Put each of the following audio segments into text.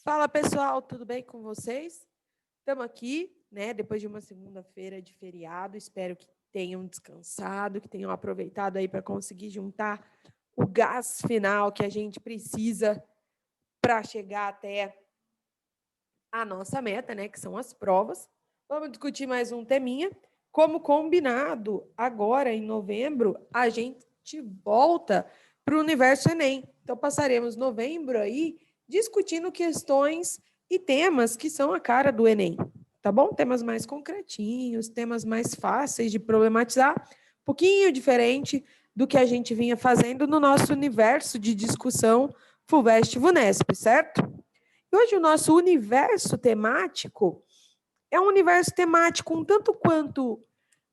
Fala, pessoal, tudo bem com vocês? Estamos aqui, né, depois de uma segunda-feira de feriado. Espero que tenham descansado, que tenham aproveitado aí para conseguir juntar o gás final que a gente precisa para chegar até a nossa meta, né, que são as provas. Vamos discutir mais um teminha. Como combinado, agora em novembro, a gente volta para o Universo Enem. Então, passaremos novembro aí discutindo questões e temas que são a cara do Enem, tá bom? Temas mais concretinhos, temas mais fáceis de problematizar, um pouquinho diferente do que a gente vinha fazendo no nosso universo de discussão FUVEST-VUNESP, certo? E hoje o nosso universo temático é um universo temático um tanto quanto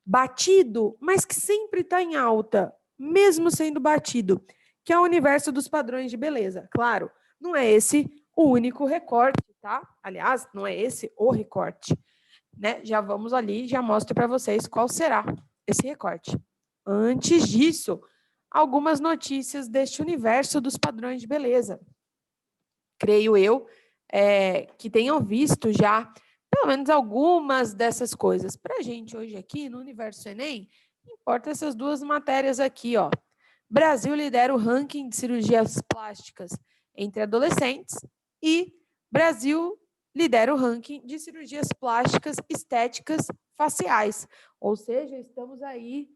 batido, mas que sempre está em alta, mesmo sendo batido, que é o universo dos padrões de beleza. Claro, não é esse o único recorte, tá? Aliás, não é esse o recorte, né? Já vamos ali, já mostro para vocês qual será esse recorte. Antes disso, algumas notícias deste universo dos padrões de beleza. Creio eu que tenham visto já pelo menos algumas dessas coisas. Para a gente hoje aqui no Universo Enem, importa essas duas matérias aqui, ó. Brasil lidera o ranking de cirurgias plásticas entre adolescentes e Brasil lidera o ranking de cirurgias plásticas estéticas faciais. Ou seja, estamos aí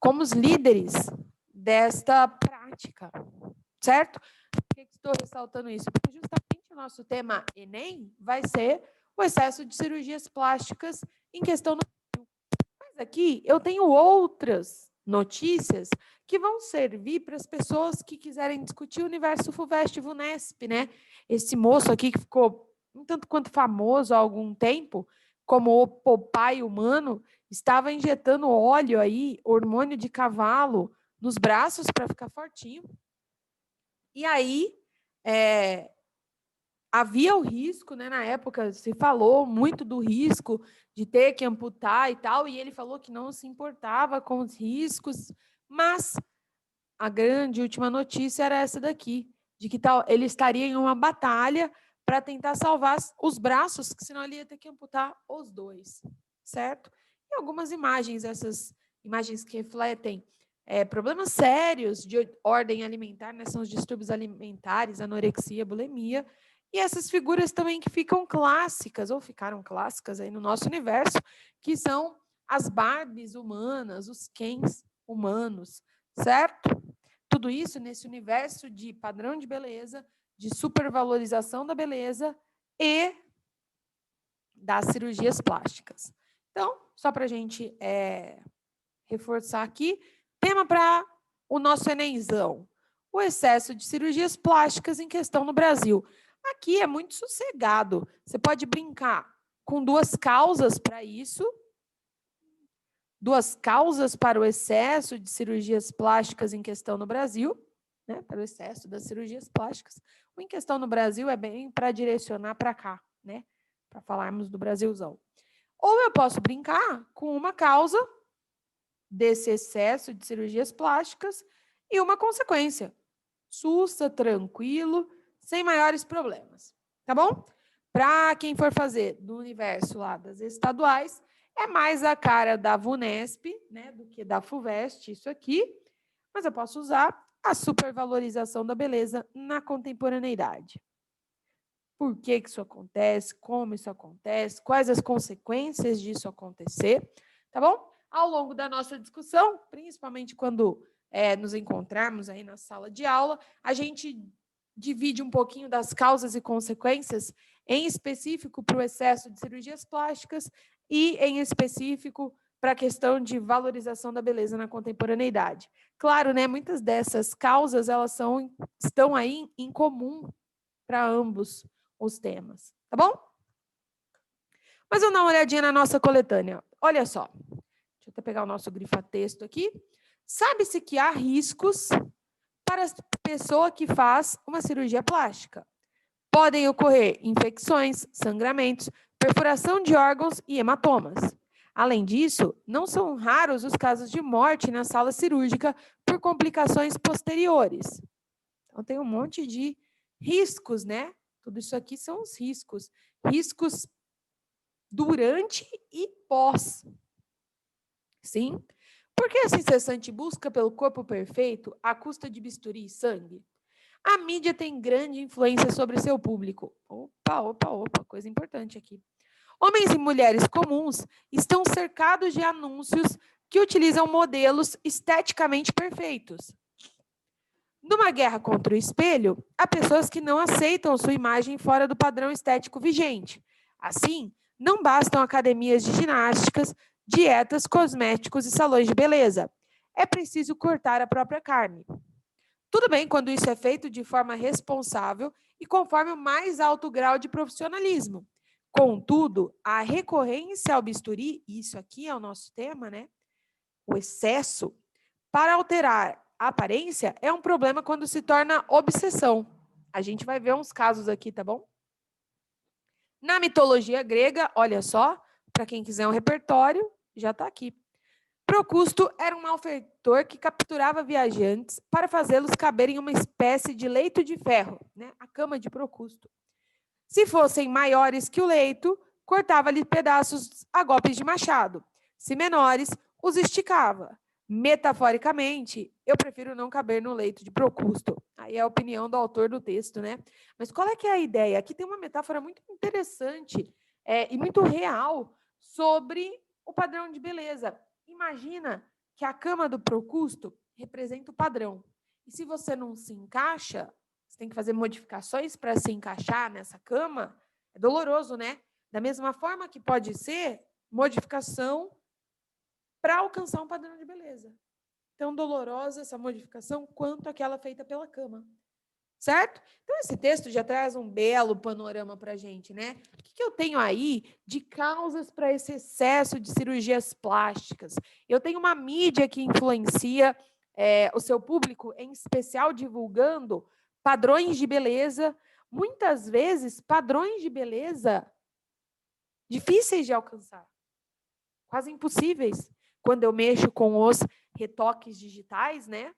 como os líderes desta prática, certo? Por que estou ressaltando isso? Porque justamente o nosso tema Enem vai ser o excesso de cirurgias plásticas em questão no Brasil. Mas aqui eu tenho outras notícias que vão servir para as pessoas que quiserem discutir o universo FUVEST-VUNESP, né? Esse moço aqui que ficou um tanto quanto famoso há algum tempo, como o Popeye humano, estava injetando óleo aí, hormônio de cavalo, nos braços para ficar fortinho. E aí, havia o risco, né, na época, se falou muito do risco de ter que amputar e tal, e ele falou que não se importava com os riscos, mas a grande última notícia era essa daqui, de que ele estaria em uma batalha para tentar salvar os braços, que senão ele ia ter que amputar os dois, certo? E algumas imagens, essas imagens que refletem problemas sérios de ordem alimentar, né, são os distúrbios alimentares, anorexia, bulimia, e essas figuras também que ficam clássicas, ou ficaram clássicas aí no nosso universo, que são as Barbies humanas, os Kens humanos, certo? Tudo isso nesse universo de padrão de beleza, de supervalorização da beleza e das cirurgias plásticas. Então, só para a gente reforçar aqui, tema para o nosso Enemzão, o excesso de cirurgias plásticas em questão no Brasil. Aqui é muito sossegado, você pode brincar com duas causas para isso, duas causas para o excesso de cirurgias plásticas em questão no Brasil, né, para o excesso das cirurgias plásticas. O em questão no Brasil é bem para direcionar para cá, né, para falarmos do Brasilzão. Ou eu posso brincar com uma causa desse excesso de cirurgias plásticas e uma consequência. Sussa, tranquilo, sem maiores problemas, tá bom? Para quem for fazer do universo lá das estaduais, é mais a cara da VUNESP, né, do que da FUVEST, isso aqui, mas eu posso usar a supervalorização da beleza na contemporaneidade. Por que isso acontece, como isso acontece, quais as consequências disso acontecer, tá bom? Ao longo da nossa discussão, principalmente quando nos encontrarmos aí na sala de aula, a gente divide um pouquinho das causas e consequências, em específico para o excesso de cirurgias plásticas e, em específico, para a questão de valorização da beleza na contemporaneidade. Claro, né, muitas dessas causas elas estão aí em comum para ambos os temas, tá bom? Mas vamos dar uma olhadinha na nossa coletânea. Olha só, deixa eu até pegar o nosso grifa-texto aqui. Sabe-se que há riscos para a pessoa que faz uma cirurgia plástica. Podem ocorrer infecções, sangramentos, perfuração de órgãos e hematomas. Além disso, não são raros os casos de morte na sala cirúrgica por complicações posteriores. Então, tem um monte de riscos, né, Tudo isso aqui são os riscos. Riscos durante e pós. Sim? Por que essa incessante busca pelo corpo perfeito à custa de bisturi e sangue? A mídia tem grande influência sobre seu público. Opa, coisa importante aqui. Homens e mulheres comuns estão cercados de anúncios que utilizam modelos esteticamente perfeitos. Numa guerra contra o espelho, há pessoas que não aceitam sua imagem fora do padrão estético vigente. Assim, não bastam academias de ginásticas, dietas, cosméticos e salões de beleza. É preciso cortar a própria carne. Tudo bem quando isso é feito de forma responsável e conforme o mais alto grau de profissionalismo. Contudo, a recorrência ao bisturi, e isso aqui é o nosso tema, né? O excesso, para alterar a aparência, é um problema quando se torna obsessão. A gente vai ver uns casos aqui, tá bom? Na mitologia grega, olha só, para quem quiser um repertório, já está aqui. Procusto era um malfeitor que capturava viajantes para fazê-los caber em uma espécie de leito de ferro, né? A cama de Procusto. Se fossem maiores que o leito, cortava-lhe pedaços a golpes de machado. Se menores, os esticava. Metaforicamente, eu prefiro não caber no leito de Procusto. Aí é a opinião do autor do texto, né? Mas qual é que é a ideia? Aqui tem uma metáfora muito interessante e muito real sobre o padrão de beleza. Imagina que a cama do Procusto representa o padrão. E se você não se encaixa, você tem que fazer modificações para se encaixar nessa cama, é doloroso, né? Da mesma forma que pode ser modificação para alcançar um padrão de beleza. Tão dolorosa essa modificação quanto aquela feita pela cama. Certo? Então, esse texto já traz um belo panorama para a gente, né? O que eu tenho aí de causas para esse excesso de cirurgias plásticas? Eu tenho uma mídia que influencia o seu público, em especial divulgando padrões de beleza, muitas vezes padrões de beleza difíceis de alcançar, quase impossíveis. Quando eu mexo com os retoques digitais, né?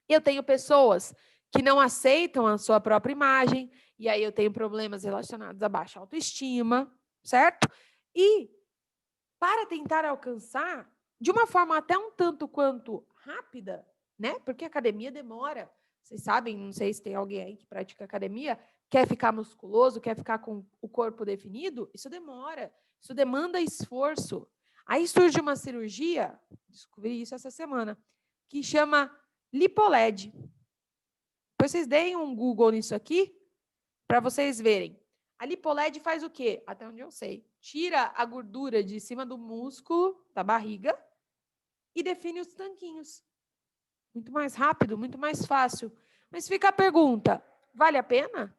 Eu tenho pessoas que não aceitam a sua própria imagem, e aí eu tenho problemas relacionados a baixa autoestima, certo? E para tentar alcançar, de uma forma até um tanto quanto rápida, né? Porque a academia demora. Vocês sabem, não sei se tem alguém aí que pratica academia, quer ficar musculoso, quer ficar com o corpo definido, isso demora, isso demanda esforço. Aí surge uma cirurgia, descobri isso essa semana, que chama LipoLed. Depois vocês deem um Google nisso aqui, para vocês verem. A LipoLed faz o quê? Até onde eu sei. Tira a gordura de cima do músculo, da barriga, e define os tanquinhos. Muito mais rápido, muito mais fácil. Mas fica a pergunta, vale a pena?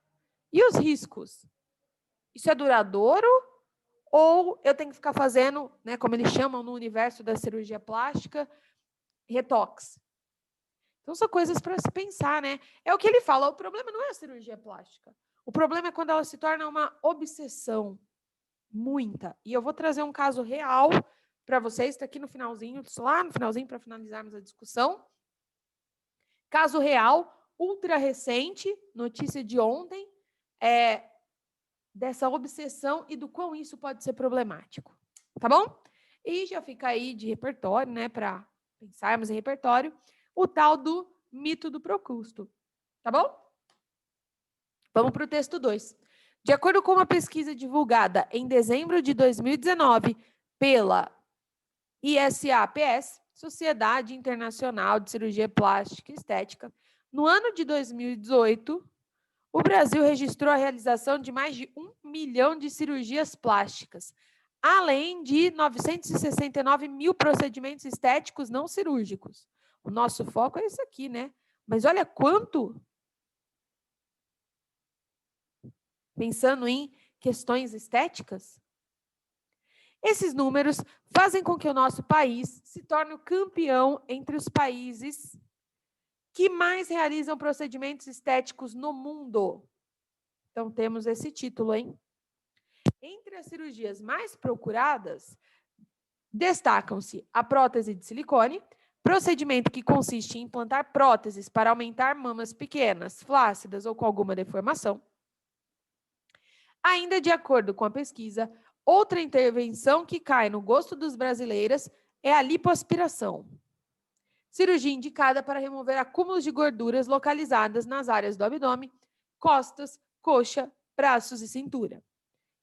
E os riscos? Isso é duradouro? Ou eu tenho que ficar fazendo, né, como eles chamam no universo da cirurgia plástica, retox? Então, são coisas para se pensar, né? É o que ele fala, o problema não é a cirurgia plástica. O problema é quando ela se torna uma obsessão. Muita. E eu vou trazer um caso real para vocês, está aqui no finalzinho, lá no finalzinho, para finalizarmos a discussão. Caso real, ultra recente, notícia de ontem, dessa obsessão e do quão isso pode ser problemático. Tá bom? E já fica aí de repertório, né, para pensarmos em repertório, o tal do mito do Procusto. Tá bom? Vamos para o texto 2. De acordo com uma pesquisa divulgada em dezembro de 2019 pela ISAPS, Sociedade Internacional de Cirurgia Plástica e Estética, no ano de 2018, o Brasil registrou a realização de mais de 1 milhão de cirurgias plásticas, além de 969 mil procedimentos estéticos não cirúrgicos. O nosso foco é esse aqui, né? Mas olha quanto... Pensando em questões estéticas, esses números fazem com que o nosso país se torne o campeão entre os países que mais realizam procedimentos estéticos no mundo. Então, temos esse título, hein? Entre as cirurgias mais procuradas, destacam-se a prótese de silicone, procedimento que consiste em implantar próteses para aumentar mamas pequenas, flácidas ou com alguma deformação. Ainda de acordo com a pesquisa, outra intervenção que cai no gosto dos brasileiros é a lipoaspiração. Cirurgia indicada para remover acúmulos de gorduras localizadas nas áreas do abdômen, costas, coxa, braços e cintura.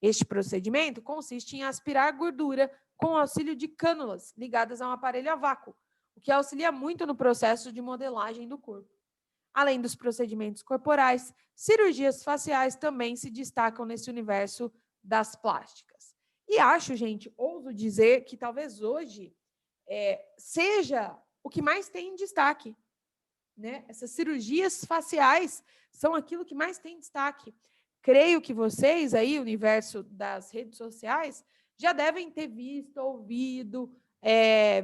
Este procedimento consiste em aspirar gordura com o auxílio de cânulas ligadas a um aparelho a vácuo, o que auxilia muito no processo de modelagem do corpo. Além dos procedimentos corporais, cirurgias faciais também se destacam nesse universo das plásticas. E acho, gente, ouso dizer que talvez hoje seja o que mais tem em destaque, né? Essas cirurgias faciais são aquilo que mais tem destaque. Creio que vocês aí, universo das redes sociais, já devem ter visto, ouvido,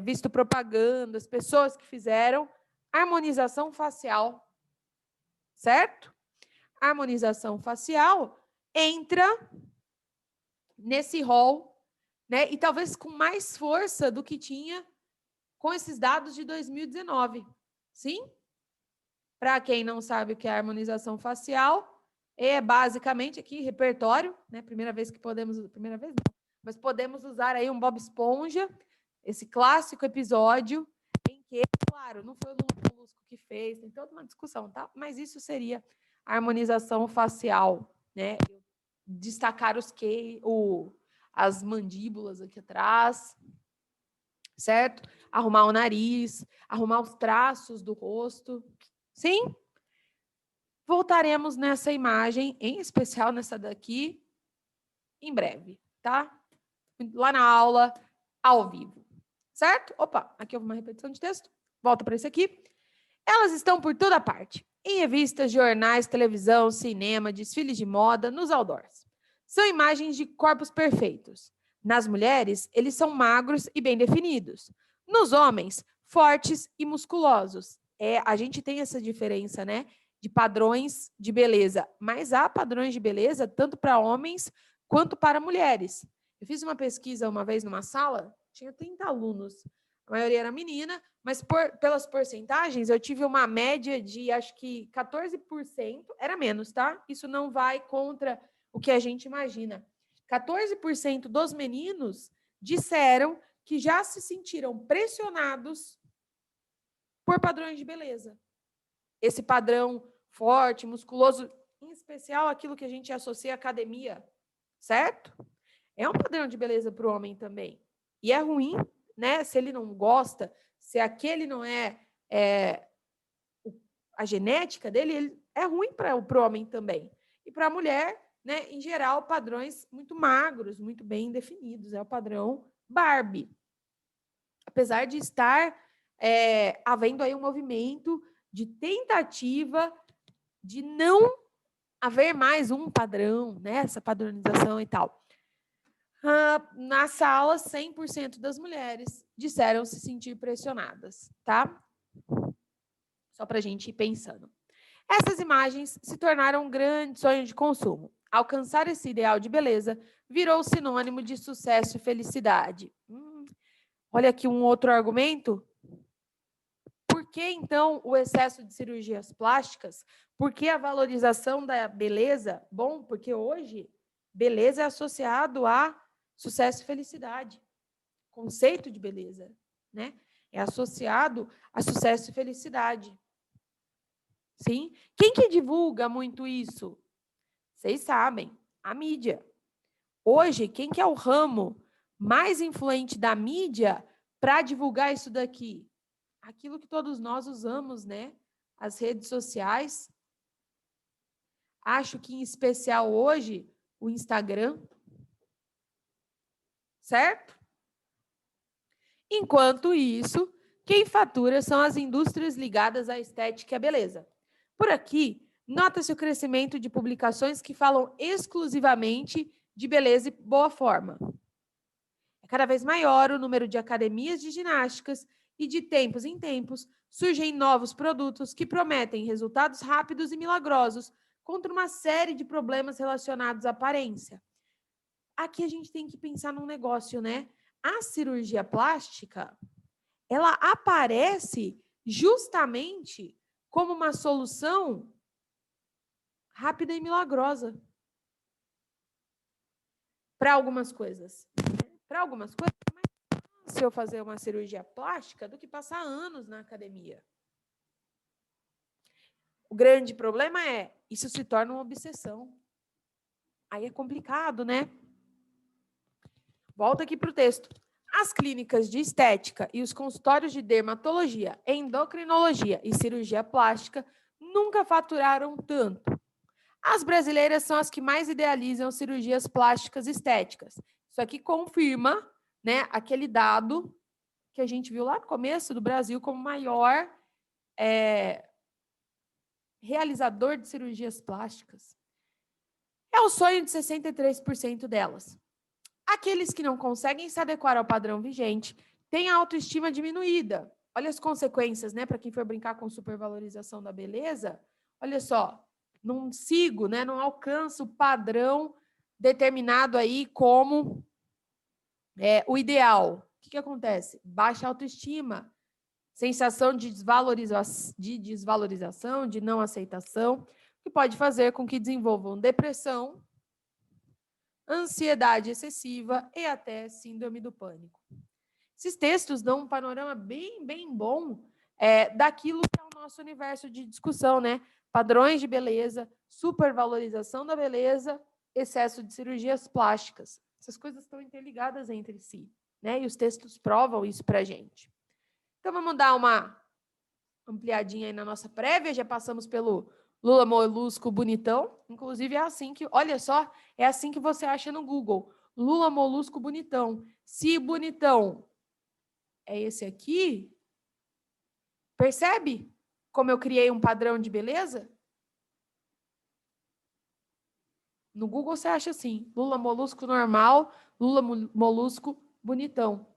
visto propagandas, pessoas que fizeram harmonização facial, certo? A harmonização facial entra nesse rol, né? E talvez com mais força do que tinha com esses dados de 2019. Sim? Para quem não sabe o que é harmonização facial, é basicamente aqui repertório, né? Primeira vez não, mas podemos usar aí um Bob Esponja, esse clássico episódio em que, claro, não foi o Lula Molusco que fez, tem toda uma discussão, tá? Mas isso seria a harmonização facial, né? Destacar as mandíbulas aqui atrás, certo? Arrumar o nariz, arrumar os traços do rosto. Sim? Voltaremos nessa imagem, em especial nessa daqui, em breve, tá? Lá na aula, ao vivo. Certo? Opa, aqui houve uma repetição de texto. Volta para esse aqui. Elas estão por toda parte. Em revistas, jornais, televisão, cinema, desfiles de moda, nos outdoors. São imagens de corpos perfeitos. Nas mulheres, eles são magros e bem definidos. Nos homens, fortes e musculosos. A gente tem essa diferença, né? De padrões de beleza. Mas há padrões de beleza tanto para homens quanto para mulheres. Eu fiz uma pesquisa uma vez numa sala, tinha 30 alunos. A maioria era menina, mas pelas porcentagens, eu tive uma média de, acho que 14%, era menos, tá? Isso não vai contra o que a gente imagina. 14% dos meninos disseram que já se sentiram pressionados por padrões de beleza. Esse padrão forte, musculoso, em especial aquilo que a gente associa à academia, certo? É um padrão de beleza para o homem também. E é ruim, né? Se ele não gosta, se aquele não é a genética dele, é ruim para o homem também. E para a mulher, né, em geral, padrões muito magros, muito bem definidos. É o padrão Barbie. Apesar de estar havendo aí um movimento de tentativa de não haver mais um padrão, né, essa padronização e tal. Na sala, 100% das mulheres disseram se sentir pressionadas, tá? Só para a gente ir pensando. Essas imagens se tornaram um grande sonho de consumo. Alcançar esse ideal de beleza virou sinônimo de sucesso e felicidade. Olha aqui um outro argumento. Por que, então, o excesso de cirurgias plásticas? Por que a valorização da beleza? Bom, porque hoje, beleza é associado a sucesso e felicidade. Conceito de beleza, né? É associado a sucesso e felicidade. Sim? Quem que divulga muito isso? Vocês sabem, a mídia. Hoje, quem que é o ramo mais influente da mídia para divulgar isso daqui? Aquilo que todos nós usamos, né? As redes sociais. Acho que, em especial hoje, o Instagram. Certo? Enquanto isso, quem fatura são as indústrias ligadas à estética e à beleza. Por aqui, nota-se o crescimento de publicações que falam exclusivamente de beleza e boa forma. É cada vez maior o número de academias de ginásticas e, de tempos em tempos, surgem novos produtos que prometem resultados rápidos e milagrosos contra uma série de problemas relacionados à aparência. Aqui a gente tem que pensar num negócio, né? A cirurgia plástica, ela aparece justamente como uma solução rápida e milagrosa. para algumas coisas. Para algumas coisas, é mais fácil eu fazer uma cirurgia plástica do que passar anos na academia. O grande problema é, isso se torna uma obsessão. Aí é complicado, né? Volta aqui para o texto. As clínicas de estética e os consultórios de dermatologia, endocrinologia e cirurgia plástica nunca faturaram tanto. As brasileiras são as que mais idealizam cirurgias plásticas estéticas. Isso aqui confirma, né, aquele dado que a gente viu lá no começo do Brasil como maior realizador de cirurgias plásticas. É o sonho de 63% delas. Aqueles que não conseguem se adequar ao padrão vigente têm a autoestima diminuída. Olha as consequências, né, para quem for brincar com supervalorização da beleza. Olha só, não sigo, né, não alcanço o padrão determinado aí como o ideal. O que acontece? Baixa autoestima, sensação de desvalorização, de não aceitação, que pode fazer com que desenvolvam depressão, ansiedade excessiva e até síndrome do pânico. Esses textos dão um panorama bem bom daquilo que é o nosso universo de discussão, né? Padrões de beleza, supervalorização da beleza, excesso de cirurgias plásticas. Essas coisas estão interligadas entre si, né? E os textos provam isso para a gente. Então, vamos dar uma ampliadinha aí na nossa prévia. Já passamos pelo Lula Molusco bonitão. Inclusive, é assim que, olha só, é assim que você acha no Google. Lula Molusco bonitão. Se bonitão é esse aqui, percebe como eu criei um padrão de beleza? No Google você acha assim, Lula Molusco normal, Lula Molusco bonitão.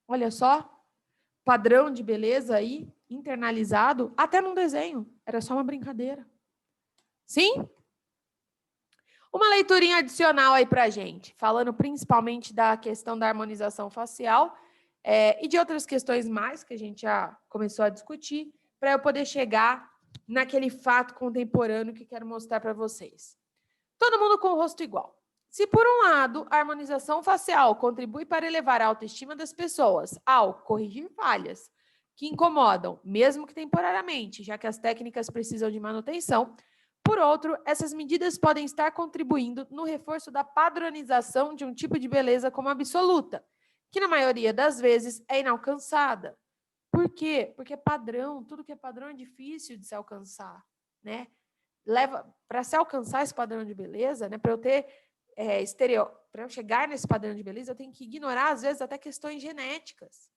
Olha só, padrão de beleza aí, internalizado, até num desenho. Era só uma brincadeira. Sim? Uma leiturinha adicional aí pra gente, falando principalmente da questão da harmonização facial e de outras questões mais que a gente já começou a discutir, para eu poder chegar naquele fato contemporâneo que quero mostrar para vocês. Todo mundo com o rosto igual. Se, por um lado, a harmonização facial contribui para elevar a autoestima das pessoas ao corrigir falhas que incomodam, mesmo que temporariamente, já que as técnicas precisam de manutenção, por outro, essas medidas podem estar contribuindo no reforço da padronização de um tipo de beleza como absoluta, que na maioria das vezes é inalcançada. Por quê? Porque padrão, tudo que é padrão é difícil de se alcançar, né? Para se alcançar esse padrão de beleza, né, para eu ter para eu chegar nesse padrão de beleza, eu tenho que ignorar, às vezes, até questões genéticas.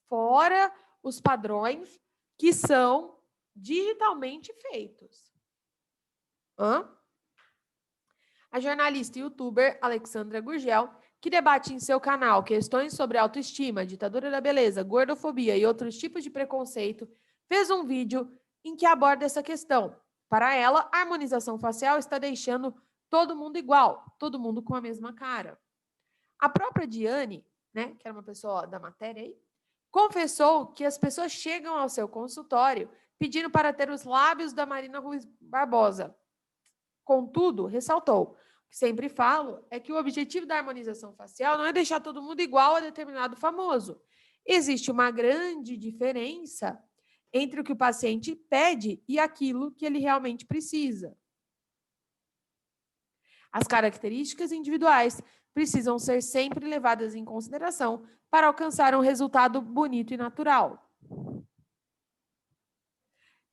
Fora os padrões que são digitalmente feitos. A jornalista e youtuber Alexandra Gurgel, que debate em seu canal questões sobre autoestima, ditadura da beleza, gordofobia e outros tipos de preconceito, fez um vídeo em que aborda essa questão. Para ela, a harmonização facial está deixando todo mundo igual, todo mundo com a mesma cara. A própria Diane, né, que era uma pessoa da matéria aí, confessou que as pessoas chegam ao seu consultório pedindo para ter os lábios da Marina Ruiz Barbosa. Contudo, ressaltou, o que sempre falo é que o objetivo da harmonização facial não é deixar todo mundo igual a determinado famoso. Existe uma grande diferença entre o que o paciente pede e aquilo que ele realmente precisa. As características individuais precisam ser sempre levadas em consideração para alcançar um resultado bonito e natural.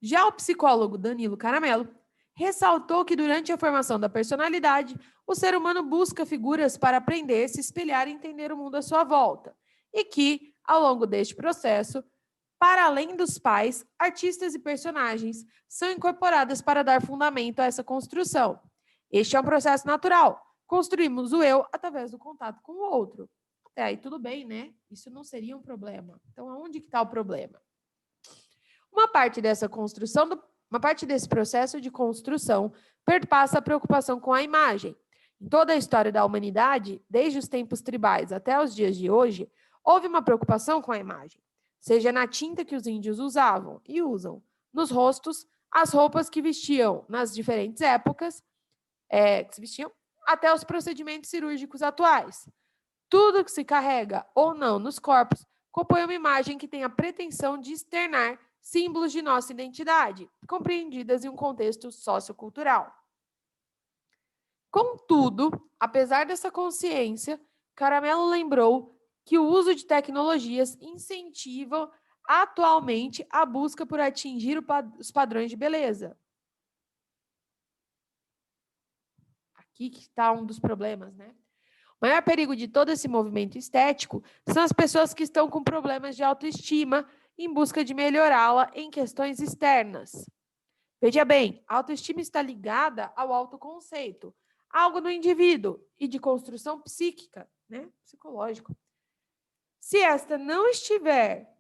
Já o psicólogo Danilo Caramelo ressaltou que durante a formação da personalidade, o ser humano busca figuras para aprender, se espelhar e entender o mundo à sua volta, e que, ao longo deste processo, para além dos pais, artistas e personagens são incorporadas para dar fundamento a essa construção. Este é um processo natural. Construímos o eu através do contato com o outro. Até aí tudo bem, né? Isso não seria um problema. Então, aonde que está o problema? Uma parte desse processo de construção perpassa a preocupação com a imagem. Em toda a história da humanidade, desde os tempos tribais até os dias de hoje, houve uma preocupação com a imagem, seja na tinta que os índios usavam e usam, nos rostos, as roupas que vestiam nas diferentes épocas, até os procedimentos cirúrgicos atuais. Tudo que se carrega ou não nos corpos compõe uma imagem que tem a pretensão de externar símbolos de nossa identidade, compreendidas em um contexto sociocultural. Contudo, apesar dessa consciência, Caramelo lembrou que o uso de tecnologias incentiva atualmente a busca por atingir os padrões de beleza. Aqui que está um dos problemas, né? O maior perigo de todo esse movimento estético são as pessoas que estão com problemas de autoestima em busca de melhorá-la em questões externas. Veja bem, a autoestima está ligada ao autoconceito, algo do indivíduo e de construção psíquica, né? Psicológico. Se esta não estiver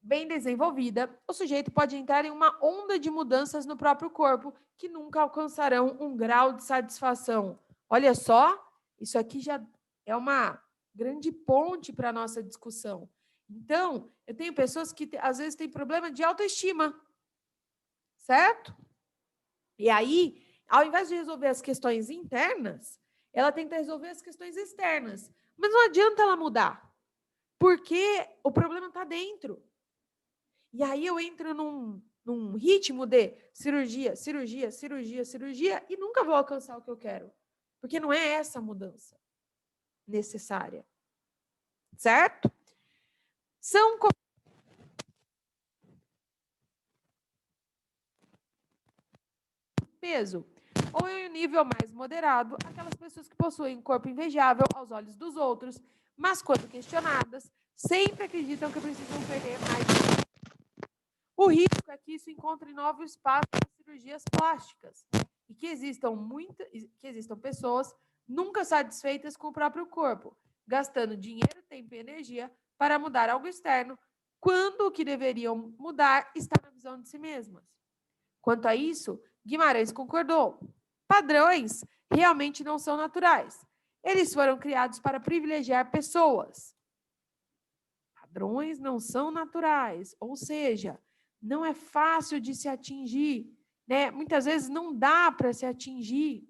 bem desenvolvida, o sujeito pode entrar em uma onda de mudanças no próprio corpo que nunca alcançarão um grau de satisfação. Olha só, isso aqui já é uma grande ponte para a nossa discussão. Então, eu tenho pessoas que às vezes têm problema de autoestima, certo? E aí, ao invés de resolver as questões internas, ela tenta resolver as questões externas. Mas não adianta ela mudar, porque o problema está dentro. E aí eu entro num ritmo de cirurgia, cirurgia, cirurgia, cirurgia e nunca vou alcançar o que eu quero. Porque não é essa a mudança necessária. Certo? São peso ou em um nível mais moderado, aquelas pessoas que possuem um corpo invejável aos olhos dos outros, mas quando questionadas, sempre acreditam que precisam perder mais. O risco é que isso encontre novo espaço nas cirurgias plásticas e que existam pessoas nunca satisfeitas com o próprio corpo, gastando dinheiro, tempo e energia para mudar algo externo, quando o que deveriam mudar está na visão de si mesmas. Quanto a isso, Guimarães concordou. Padrões realmente não são naturais. Eles foram criados para privilegiar pessoas. Padrões não são naturais, ou seja, não é fácil de se atingir, né? Muitas vezes não dá para se atingir.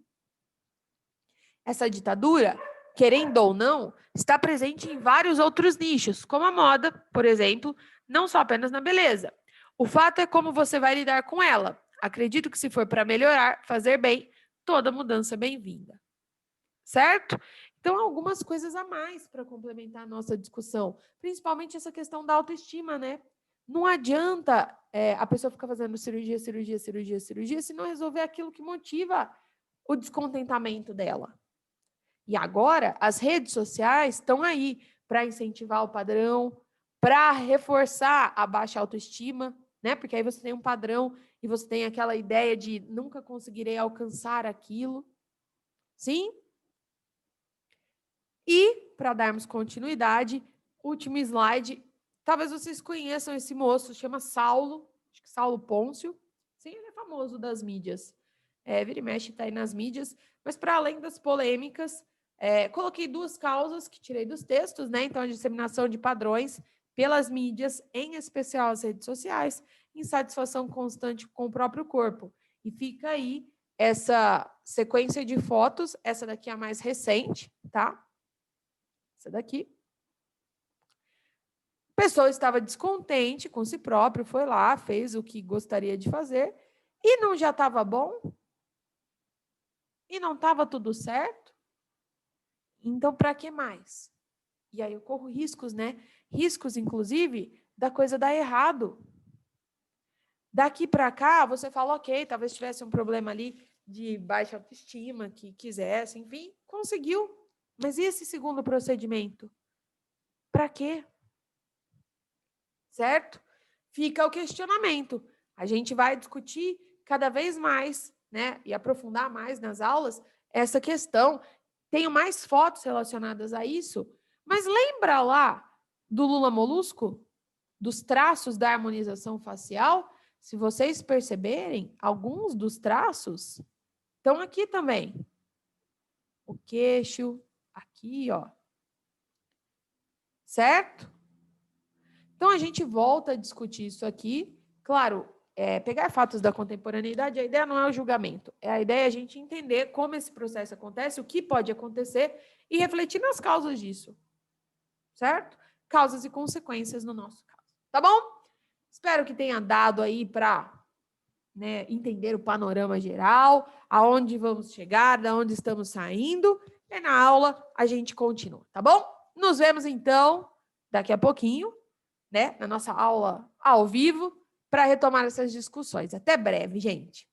Essa ditadura, querendo ou não, está presente em vários outros nichos, como a moda, por exemplo, não só apenas na beleza. O fato é como você vai lidar com ela. Acredito que se for para melhorar, fazer bem, toda mudança é bem-vinda. Certo? Então, algumas coisas a mais para complementar a nossa discussão, principalmente essa questão da autoestima, né? Não adianta a pessoa ficar fazendo cirurgia, cirurgia, cirurgia, cirurgia, se não resolver aquilo que motiva o descontentamento dela. E agora, as redes sociais estão aí para incentivar o padrão, para reforçar a baixa autoestima, né? Porque aí você tem um padrão e você tem aquela ideia de nunca conseguirei alcançar aquilo. Sim? E, para darmos continuidade, último slide. Talvez vocês conheçam esse moço, chama Saulo, acho que Saulo Pôncio. Sim, ele é famoso das mídias. Vira e mexe, está aí nas mídias. Mas, para além das polêmicas, coloquei duas causas que tirei dos textos, né? Então, a disseminação de padrões pelas mídias, em especial as redes sociais, insatisfação constante com o próprio corpo. E fica aí essa sequência de fotos, essa daqui é a mais recente, tá? Essa daqui. A pessoa estava descontente com si próprio, foi lá, fez o que gostaria de fazer, e não já estava bom? E não estava tudo certo? Então, para que mais? E aí eu corro riscos, né? Riscos, inclusive, da coisa dar errado. Daqui para cá, você fala, ok, talvez tivesse um problema ali de baixa autoestima, que quisesse, enfim, conseguiu. Mas e esse segundo procedimento? Para quê? Certo? Fica o questionamento. A gente vai discutir cada vez mais, né, e aprofundar mais nas aulas essa questão. Tenho mais fotos relacionadas a isso, mas lembra lá do Lula Molusco? Dos traços da harmonização facial? Se vocês perceberem, alguns dos traços estão aqui também. O queixo, aqui, ó. Certo? Então, a gente volta a discutir isso aqui. Claro, pegar fatos da contemporaneidade, a ideia não é o julgamento, a ideia é a gente entender como esse processo acontece, o que pode acontecer e refletir nas causas disso, certo? Causas e consequências no nosso caso, tá bom? Espero que tenha dado aí para entender o panorama geral, aonde vamos chegar, da onde estamos saindo, e na aula a gente continua, tá bom? Nos vemos então daqui a pouquinho, na nossa aula ao vivo, para retomar essas discussões. Até breve, gente.